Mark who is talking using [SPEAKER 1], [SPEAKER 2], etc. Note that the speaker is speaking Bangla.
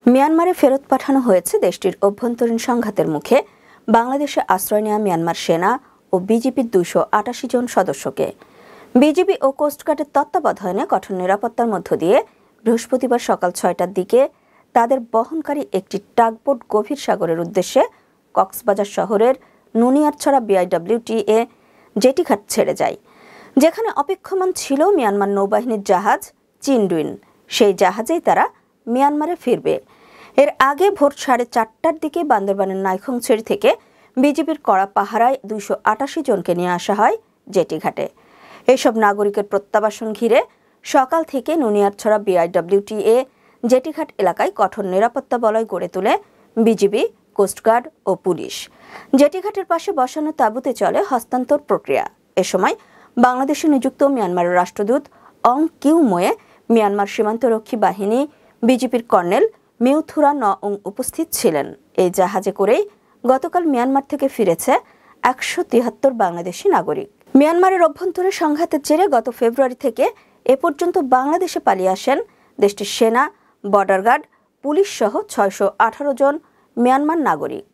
[SPEAKER 1] মিয়ানমারে ফেরত পাঠানো হয়েছে দেশটির অভ্যন্তরীণ সংঘাতের মুখে বাংলাদেশে আশ্রয় নেওয়া মিয়ানমার সেনা ও বিজিবির ২৮৮ জন সদস্যকে। বিজিবি ও কোস্টগার্ডের তত্ত্বাবধানে কঠোর নিরাপত্তার মধ্য দিয়ে বৃহস্পতিবার সকাল ৬টার দিকে তাদের বহনকারী একটি টাগবোট গভীর সাগরের উদ্দেশ্যে কক্সবাজার শহরের নুনিয়ারছড়া বিআইডব্লিউটিএ জেটিঘাট ছেড়ে যায়, যেখানে অপেক্ষমান ছিল মিয়ানমার নৌবাহিনীর জাহাজ চিনডুইন। সেই জাহাজেই তারা মিয়ানমারে ফিরবে। এর আগে ভোর 4:30টার দিকে বান্দরবানের নাইখংছড়ি থেকে বিজিবির কড়া পাহারায় ২৮৮ জনকে নিয়ে আসা হয় জেটিঘাটে। এসব নাগরিকের প্রত্যাবাসন ঘিরে সকাল থেকে নুনিয়ারছড়া বিআইডব্লিউটিএ জেটিঘাট এলাকায় কঠোর নিরাপত্তা বলয় গড়ে তোলে বিজিবি, কোস্টগার্ড ও পুলিশ। জেটিঘাটের পাশে বসানো তাঁবুতে চলে হস্তান্তর প্রক্রিয়া। এ সময় বাংলাদেশে নিযুক্ত মিয়ানমারের রাষ্ট্রদূত অং কিউ মোয়ে, মিয়ানমার সীমান্তরক্ষী বাহিনী বিজিবির কর্নেল মিউথুরা নউং উপস্থিত ছিলেন। এই জাহাজে করেই গতকাল মিয়ানমার থেকে ফিরেছে ১৭৩ বাংলাদেশি নাগরিক। মিয়ানমারের অভ্যন্তরে সংঘাতের জেরে গত ফেব্রুয়ারি থেকে এ পর্যন্ত বাংলাদেশে পালিয়ে আসেন দেশটির সেনা, বর্ডার গার্ড, পুলিশ সহ ৬১৮ জন মিয়ানমার নাগরিক।